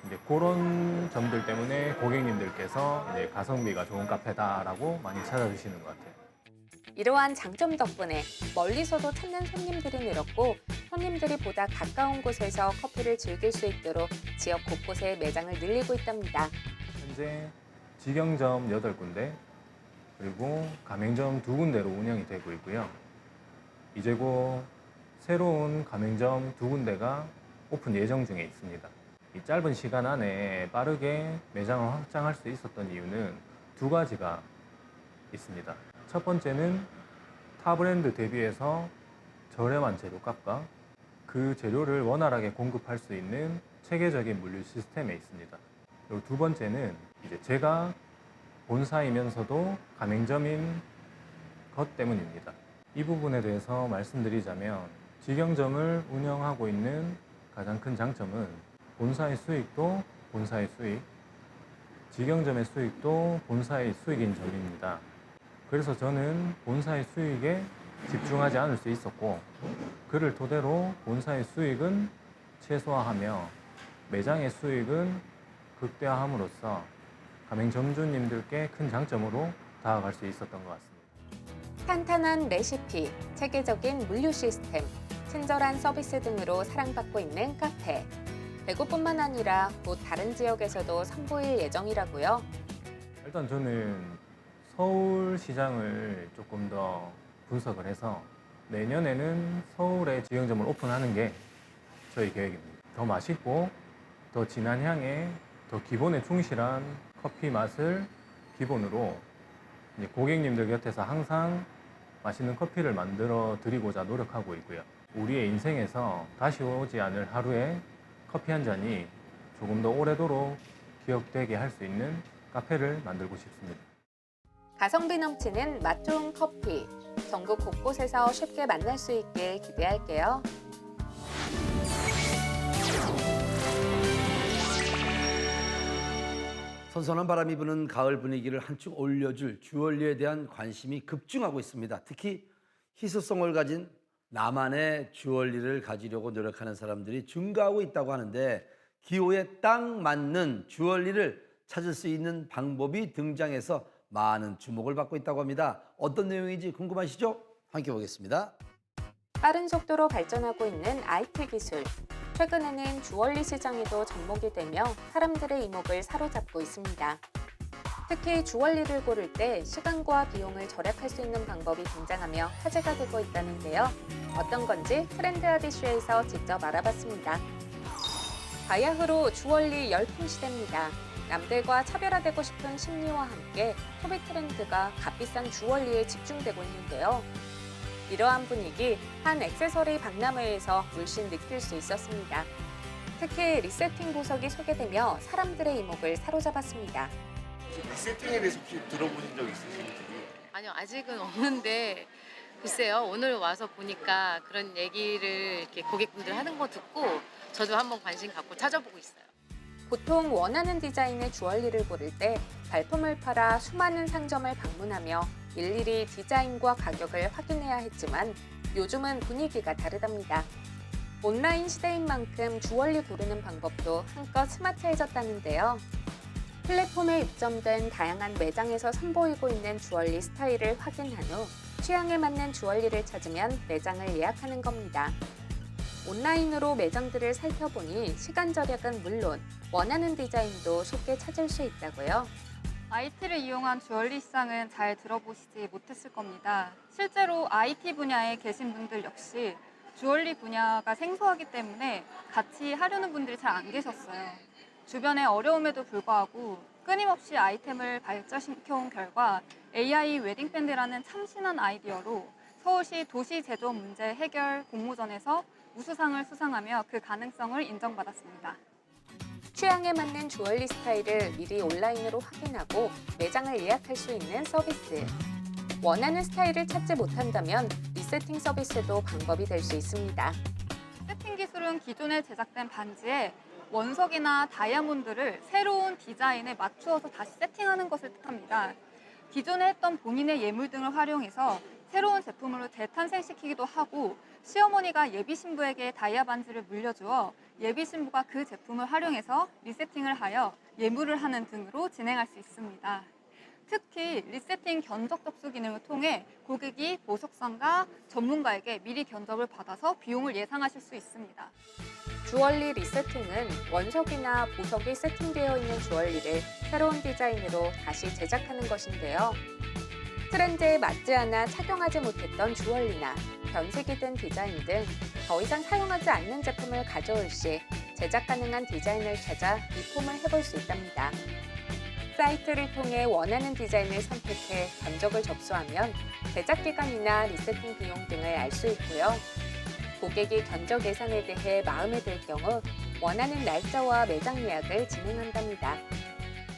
이제 그런 점들 때문에 고객님들께서 이제 가성비가 좋은 카페다라고 많이 찾아주시는 것 같아요. 이러한 장점 덕분에 멀리서도 찾는 손님들이 늘었고 손님들이 보다 가까운 곳에서 커피를 즐길 수 있도록 지역 곳곳에 매장을 늘리고 있답니다. 현재 직영점 8군데 그리고 가맹점 2군데로 운영이 되고 있고요. 이제 곧 새로운 가맹점 2군데가 오픈 예정 중에 있습니다. 이 짧은 시간 안에 빠르게 매장을 확장할 수 있었던 이유는 2가지가 있습니다. 첫 번째는 타 브랜드 대비해서 저렴한 재료값과 그 재료를 원활하게 공급할 수 있는 체계적인 물류 시스템에 있습니다. 그리고 두 번째는 이제 제가 본사이면서도 가맹점인 것 때문입니다. 이 부분에 대해서 말씀드리자면 직영점을 운영하고 있는 가장 큰 장점은 본사의 수익도 본사의 수익, 직영점의 수익도 본사의 수익인 점입니다. 그래서 저는 본사의 수익에 집중하지 않을 수 있었고 그를 토대로 본사의 수익은 최소화하며 매장의 수익은 극대화함으로써 가맹점주님들께 큰 장점으로 다가갈 수 있었던 것 같습니다. 탄탄한 레시피, 체계적인 물류 시스템, 친절한 서비스 등으로 사랑받고 있는 카페. 대구뿐만 아니라 곧 다른 지역에서도 선보일 예정이라고요. 일단 저는 서울시장을 조금 더 분석을 해서 내년에는 서울에 직영점을 오픈하는 게 저희 계획입니다. 더 맛있고 더 진한 향에 더 기본에 충실한 커피 맛을 기본으로 이제 고객님들 곁에서 항상 맛있는 커피를 만들어 드리고자 노력하고 있고요. 우리의 인생에서 다시 오지 않을 하루에 커피 한 잔이 조금 더 오래도록 기억되게 할 수 있는 카페를 만들고 싶습니다. 가성비 넘치는 맛 좋은 커피. 전국 곳곳에서 쉽게 만날 수 있길 기대할게요. 선선한 바람이 부는 가을 분위기를 한축 올려줄 주얼리에 대한 관심이 급증하고 있습니다. 특히 희소성을 가진 나만의 주얼리를 가지려고 노력하는 사람들이 증가하고 있다고 하는데 기호에 딱 맞는 주얼리를 찾을 수 있는 방법이 등장해서 많은 주목을 받고 있다고 합니다. 어떤 내용인지 궁금하시죠? 함께 보겠습니다. 빠른 속도로 발전하고 있는 IT 기술. 최근에는 주얼리 시장에도 접목이 되며 사람들의 이목을 사로잡고 있습니다. 특히 주얼리를 고를 때 시간과 비용을 절약할 수 있는 방법이 등장하며 화제가 되고 있다는데요. 어떤 건지 트렌드 아디쇼에서 직접 알아봤습니다. 바야흐로 주얼리 열풍 시대입니다. 남들과 차별화되고 싶은 심리와 함께 소비 트렌드가 값비싼 주얼리에 집중되고 있는데요. 이러한 분위기 한 액세서리 박람회에서 물씬 느낄 수 있었습니다. 특히 리세팅 보석이 소개되며 사람들의 이목을 사로잡았습니다. 리세팅에 대해서 혹시 들어보신 적 있으신지? 아니요, 아직은 없는데 글쎄요, 오늘 와서 보니까 그런 얘기를 이렇게 고객분들 하는 거 듣고 저도 한번 관심 갖고 찾아보고 있어요. 보통 원하는 디자인의 주얼리를 고를 때 발품을 팔아 수많은 상점을 방문하며 일일이 디자인과 가격을 확인해야 했지만 요즘은 분위기가 다르답니다. 온라인 시대인 만큼 주얼리 고르는 방법도 한껏 스마트해졌다는데요. 플랫폼에 입점된 다양한 매장에서 선보이고 있는 주얼리 스타일을 확인한 후 취향에 맞는 주얼리를 찾으면 매장을 예약하는 겁니다. 온라인으로 매장들을 살펴보니 시간 절약은 물론 원하는 디자인도 쉽게 찾을 수 있다고요. IT를 이용한 주얼리 시장은 잘 들어보시지 못했을 겁니다. 실제로 IT 분야에 계신 분들 역시 주얼리 분야가 생소하기 때문에 같이 하려는 분들이 잘 안 계셨어요. 주변의 어려움에도 불구하고 끊임없이 아이템을 발전시켜온 결과 AI 웨딩밴드라는 참신한 아이디어로 서울시 도시 제조 문제 해결 공모전에서 우수상을 수상하며 그 가능성을 인정받았습니다. 취향에 맞는 주얼리 스타일을 미리 온라인으로 확인하고 매장을 예약할 수 있는 서비스. 원하는 스타일을 찾지 못한다면 리세팅 서비스도 방법이 될 수 있습니다. 세팅 기술은 기존에 제작된 반지에 원석이나 다이아몬드를 새로운 디자인에 맞추어서 다시 세팅하는 것을 뜻합니다. 기존에 했던 본인의 예물 등을 활용해서 새로운 제품으로 재탄생시키기도 하고 시어머니가 예비 신부에게 다이아 반지를 물려주어 예비 신부가 그 제품을 활용해서 리세팅을 하여 예물을 하는 등으로 진행할 수 있습니다. 특히 리세팅 견적 접수 기능을 통해 고객이 보석상가 전문가에게 미리 견적을 받아서 비용을 예상하실 수 있습니다. 주얼리 리세팅은 원석이나 보석이 세팅되어 있는 주얼리를 새로운 디자인으로 다시 제작하는 것인데요. 트렌드에 맞지 않아 착용하지 못했던 주얼리나 변색이 된 디자인 등 더 이상 사용하지 않는 제품을 가져올 시 제작 가능한 디자인을 찾아 리폼을 해볼 수 있답니다. 사이트를 통해 원하는 디자인을 선택해 견적을 접수하면 제작 기간이나 리세팅 비용 등을 알 수 있고요. 고객이 견적 예산에 대해 마음에 들 경우 원하는 날짜와 매장 예약을 진행한답니다.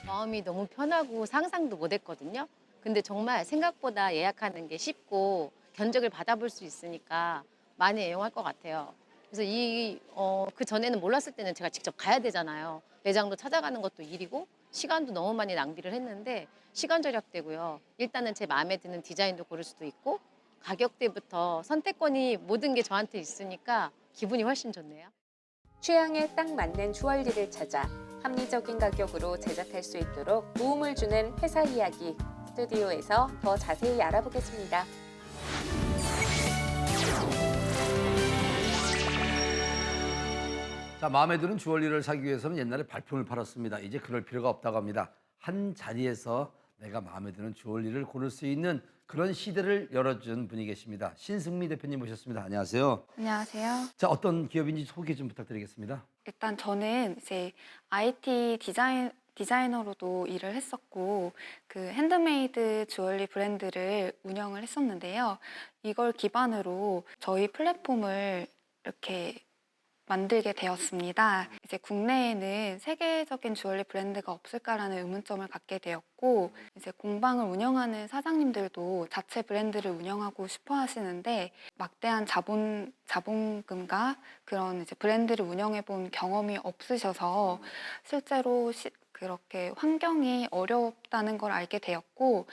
마음이 너무 편하고 상상도 못했거든요. 근데 정말 생각보다 예약하는 게 쉽고 견적을 받아볼 수 있으니까 많이 애용할 것 같아요. 그래서 그 전에는 몰랐을 때는 제가 직접 가야 되잖아요. 매장도 찾아가는 것도 일이고 시간도 너무 많이 낭비를 했는데 시간 절약되고요. 일단은 제 마음에 드는 디자인도 고를 수도 있고 가격대부터 선택권이 모든 게 저한테 있으니까 기분이 훨씬 좋네요. 취향에 딱 맞는 주얼리를 찾아 합리적인 가격으로 제작할 수 있도록 도움을 주는 회사 이야기 스튜디오에서 더 자세히 알아보겠습니다. 자, 마음에 드는 주얼리를 사기 위해서는 옛날에 발품을 팔았습니다. 이제 그럴 필요가 없다고 합니다. 한 자리에서 내가 마음에 드는 주얼리를 고를 수 있는 그런 시대를 열어준 분이 계십니다. 신승미 대표님 모셨습니다. 안녕하세요. 안녕하세요. 자, 어떤 기업인지 소개 좀 부탁드리겠습니다. 일단 저는 이제 IT 디자이너로도 일을 했었고 그 핸드메이드 주얼리 브랜드를 운영을 했었는데요. 이걸 기반으로 저희 플랫폼을 이렇게 만들게 되었습니다. 이제 국내에는 세계적인 주얼리 브랜드가 없을까라는 의문점을 갖게 되었고 이제 공방을 운영하는 사장님들도 자체 브랜드를 운영하고 싶어 하시는데 막대한 자본금과 그런 이제 브랜드를 운영해 본 경험이 없으셔서 실제로 그렇게 환경이 어렵다는 걸 알게 되었고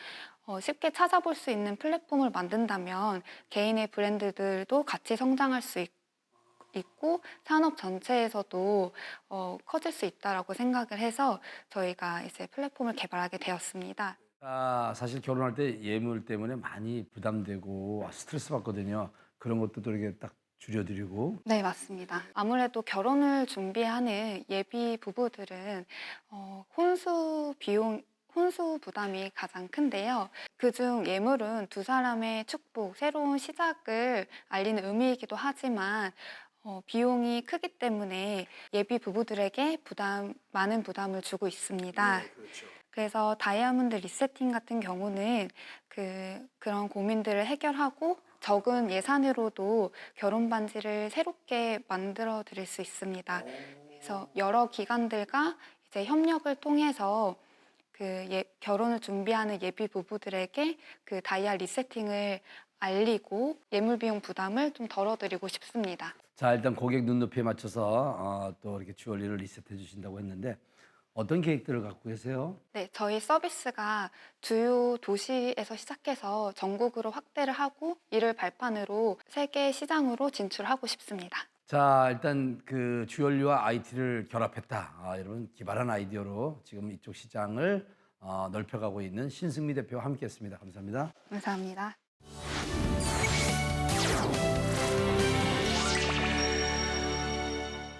쉽게 찾아볼 수 있는 플랫폼을 만든다면 개인의 브랜드들도 같이 성장할 수 있고 산업 전체에서도 커질 수 있다라고 생각을 해서 저희가 이제 플랫폼을 개발하게 되었습니다. 사실 결혼할 때 예물 때문에 많이 부담되고 스트레스 받거든요. 그런 것도 또 이렇게 딱 줄여드리고. 네, 맞습니다. 아무래도 결혼을 준비하는 예비 부부들은 혼수 부담이 가장 큰데요. 그중 예물은 두 사람의 축복, 새로운 시작을 알리는 의미이기도 하지만 비용이 크기 때문에 예비 부부들에게 많은 부담을 주고 있습니다. 네, 그렇죠. 그래서 다이아몬드 리세팅 같은 경우는 그런 고민들을 해결하고 적은 예산으로도 결혼 반지를 새롭게 만들어 드릴 수 있습니다. 그래서 여러 기관들과 이제 협력을 통해서 결혼을 준비하는 예비 부부들에게 그 다이아 리세팅을 알리고 예물 비용 부담을 좀 덜어드리고 싶습니다. 자, 일단 고객 눈높이에 맞춰서 또 이렇게 주얼리를 리셋해 주신다고 했는데 어떤 계획들을 갖고 계세요? 네, 저희 서비스가 주요 도시에서 시작해서 전국으로 확대를 하고 이를 발판으로 세계 시장으로 진출하고 싶습니다. 자, 일단 그 주얼리와 IT를 결합했다. 여러분 기발한 아이디어로 지금 이쪽 시장을 넓혀가고 있는 신승미 대표와 함께했습니다. 감사합니다. 감사합니다.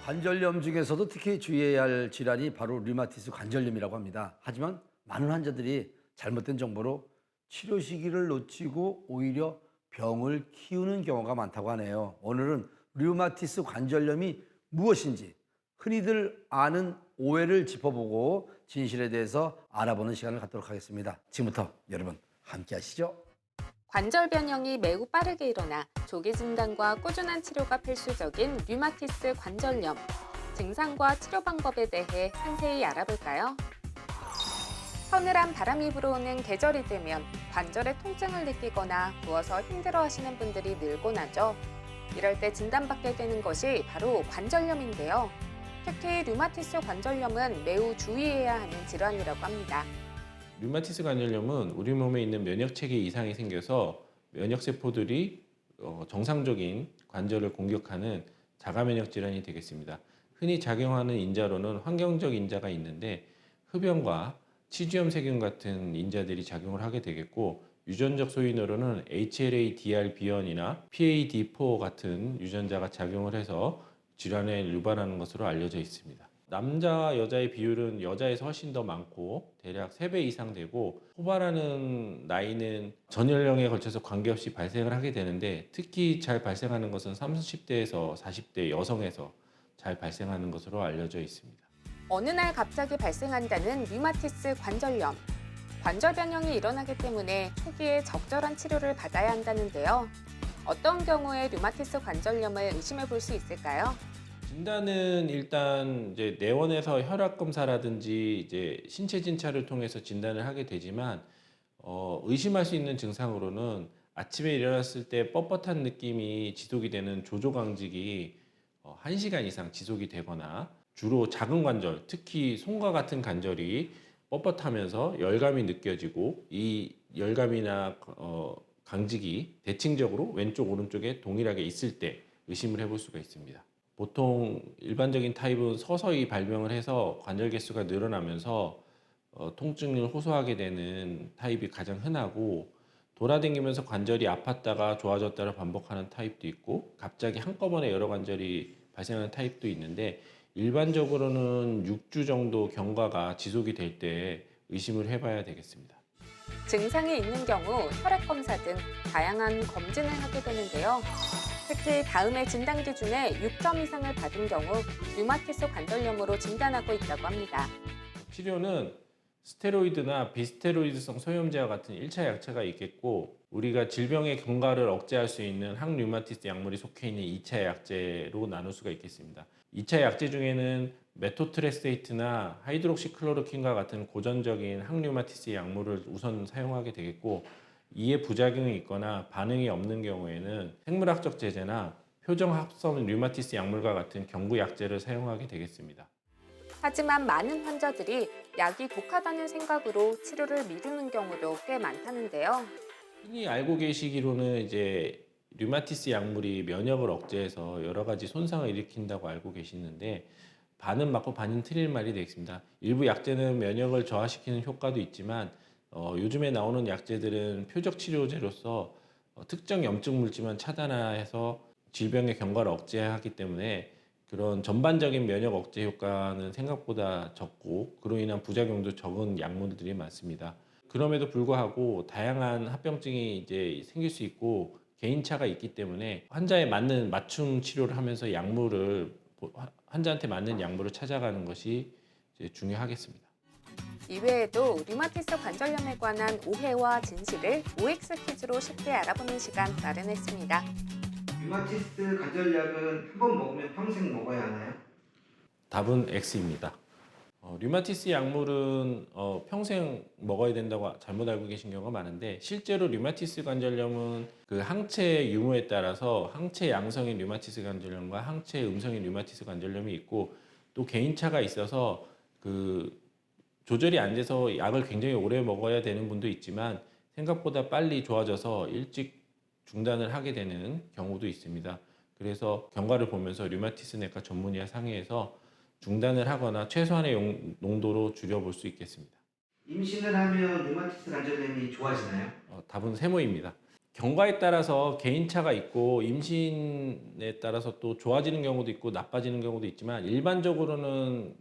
관절염 중에서도 특히 주의해야 할 질환이 바로 류마티스 관절염이라고 합니다. 하지만 많은 환자들이 잘못된 정보로 치료 시기를 놓치고 오히려 병을 키우는 경우가 많다고 하네요. 오늘은 류마티스 관절염이 무엇인지 흔히들 아는 오해를 짚어보고 진실에 대해서 알아보는 시간을 갖도록 하겠습니다. 지금부터 여러분 함께 하시죠. 관절 변형이 매우 빠르게 일어나 조기 진단과 꾸준한 치료가 필수적인 류마티스 관절염. 증상과 치료 방법에 대해 상세히 알아볼까요? 서늘한 바람이 불어오는 계절이 되면 관절에 통증을 느끼거나 부어서 힘들어하시는 분들이 늘곤 하죠. 이럴 때 진단받게 되는 것이 바로 관절염인데요. 특히 류마티스 관절염은 매우 주의해야 하는 질환이라고 합니다. 류마티스 관절염은 우리 몸에 있는 면역체계 이상이 생겨서 면역세포들이 정상적인 관절을 공격하는 자가면역 질환이 되겠습니다. 흔히 작용하는 인자로는 환경적 인자가 있는데 흡연과 치주염 세균 같은 인자들이 작용을 하게 되겠고 유전적 소인으로는 HLA-DR-B1이나 PAD4 같은 유전자가 작용을 해서 질환을 유발하는 것으로 알려져 있습니다. 남자, 여자의 비율은 여자에서 훨씬 더 많고 대략 3배 이상 되고 호발하는 나이는 전 연령에 걸쳐서 관계없이 발생을 하게 되는데 특히 잘 발생하는 것은 30대에서 40대 여성에서 잘 발생하는 것으로 알려져 있습니다. 어느 날 갑자기 발생한다는 류마티스 관절염. 관절 변형이 일어나기 때문에 초기에 적절한 치료를 받아야 한다는데요. 어떤 경우에 류마티스 관절염을 의심해 볼 수 있을까요? 진단은 일단 이제 내원에서 혈압 검사라든지 이제 신체 진찰을 통해서 진단을 하게 되지만 의심할 수 있는 증상으로는 아침에 일어났을 때 뻣뻣한 느낌이 지속이 되는 조조강직이 1시간 이상 지속이 되거나 주로 작은 관절, 특히 손과 같은 관절이 뻣뻣하면서 열감이 느껴지고 이 열감이나 강직이 대칭적으로 왼쪽 오른쪽에 동일하게 있을 때 의심을 해볼 수가 있습니다. 보통 일반적인 타입은 서서히 발병을 해서 관절 개수가 늘어나면서 통증을 호소하게 되는 타입이 가장 흔하고 돌아다니면서 관절이 아팠다가 좋아졌다를 반복하는 타입도 있고 갑자기 한꺼번에 여러 관절이 발생하는 타입도 있는데 일반적으로는 6주 정도 경과가 지속이 될 때 의심을 해봐야 되겠습니다. 증상이 있는 경우 혈액 검사 등 다양한 검진을 하게 되는데요. 특히 다음의 진단 기준에 6점 이상을 받은 경우 류마티스 관절염으로 진단하고 있다고 합니다. 치료는 스테로이드나 비스테로이드성 소염제와 같은 1차 약체가 있겠고 우리가 질병의 경과를 억제할 수 있는 항류마티스 약물이 속해 있는 2차 약제로 나눌 수가 있겠습니다. 2차 약제 중에는 메토트렉세이트나 하이드록시클로로킨과 같은 고전적인 항류마티스 약물을 우선 사용하게 되겠고 이에 부작용이 있거나 반응이 없는 경우에는 생물학적 제제나 표정합성 류마티스 약물과 같은 경구 약제를 사용하게 되겠습니다. 하지만 많은 환자들이 약이 독하다는 생각으로 치료를 미루는 경우도 꽤 많다는데요. 흔히 알고 계시기로는 이제 류마티스 약물이 면역을 억제해서 여러 가지 손상을 일으킨다고 알고 계시는데 반은 맞고 반은 틀린 말이 되겠습니다. 일부 약제는 면역을 저하시키는 효과도 있지만 요즘에 나오는 약제들은 표적 치료제로서 특정 염증 물질만 차단해서 질병의 경과를 억제하기 때문에 그런 전반적인 면역 억제 효과는 생각보다 적고 그로 인한 부작용도 적은 약물들이 많습니다. 그럼에도 불구하고 다양한 합병증이 이제 생길 수 있고 개인차가 있기 때문에 환자에 맞는 맞춤 치료를 하면서 환자한테 맞는 약물을 찾아가는 것이 이제 중요하겠습니다. 이외에도 류마티스 관절염에 관한 오해와 진실을 OX 퀴즈로 쉽게 알아보는 시간 마련했습니다. 류마티스 관절약은 한 번 먹으면 평생 먹어야 하나요? 답은 X입니다. 류마티스 약물은 평생 먹어야 된다고 잘못 알고 계신 경우가 많은데 실제로 류마티스 관절염은 그 항체 유무에 따라서 항체 양성인 류마티스 관절염과 항체 음성인 류마티스 관절염이 있고 또 개인차가 있어서 그 조절이 안 돼서 약을 굉장히 오래 먹어야 되는 분도 있지만 생각보다 빨리 좋아져서 일찍 중단을 하게 되는 경우도 있습니다. 그래서 경과를 보면서 류마티스 내과 전문의와 상의해서 중단을 하거나 최소한의 농도로 줄여볼 수 있겠습니다. 임신을 하면 류마티스 관절염이 좋아지나요? 답은 세모입니다. 경과에 따라서 개인차가 있고 임신에 따라서 또 좋아지는 경우도 있고 나빠지는 경우도 있지만 일반적으로는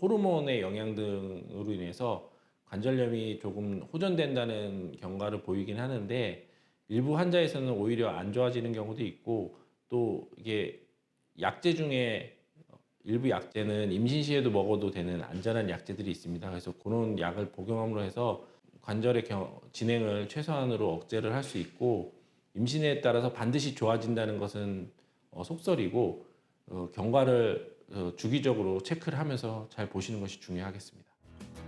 호르몬의 영향 등으로 인해서 관절염이 조금 호전된다는 경과를 보이긴 하는데 일부 환자에서는 오히려 안 좋아지는 경우도 있고 또 이게 약제 중에 일부 약제는 임신 시에도 먹어도 되는 안전한 약제들이 있습니다. 그래서 그런 약을 복용함으로 해서 관절의 진행을 최소한으로 억제를 할 수 있고 임신에 따라서 반드시 좋아진다는 것은 속설이고 경과를 주기적으로 체크를 하면서 잘 보시는 것이 중요하겠습니다.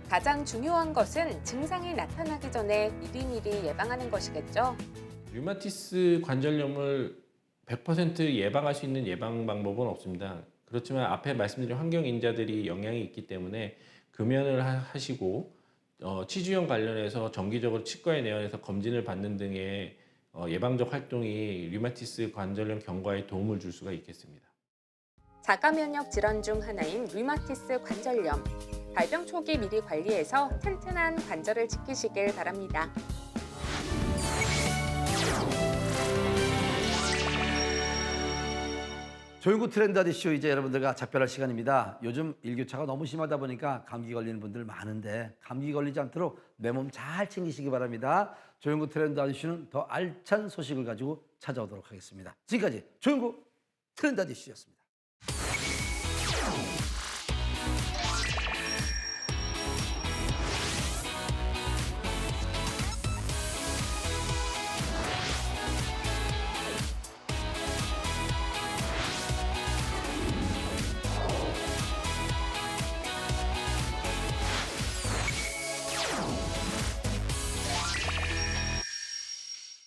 가장 중요한 것은 증상이 나타나기 전에 미리미리 예방하는 것이겠죠. 류마티스 관절염을 100% 예방할 수 있는 예방 방법은 없습니다. 그렇지만 앞에 말씀드린 환경인자들이 영향이 있기 때문에 금연을 하시고 치주염 관련해서 정기적으로 치과에 내원해서 검진을 받는 등의 예방적 활동이 류마티스 관절염 경과에 도움을 줄 수가 있겠습니다. 자가면역 질환 중 하나인 류마티스 관절염. 발병 초기 미리 관리해서 튼튼한 관절을 지키시길 바랍니다. 조윤구 트렌드 아디쇼 이제 여러분들과 작별할 시간입니다. 요즘 일교차가 너무 심하다 보니까 감기 걸리는 분들 많은데 감기 걸리지 않도록 내 몸 잘 챙기시기 바랍니다. 조윤구 트렌드 아디쇼는 더 알찬 소식을 가지고 찾아오도록 하겠습니다. 지금까지 조윤구 트렌드 아디쇼였습니다.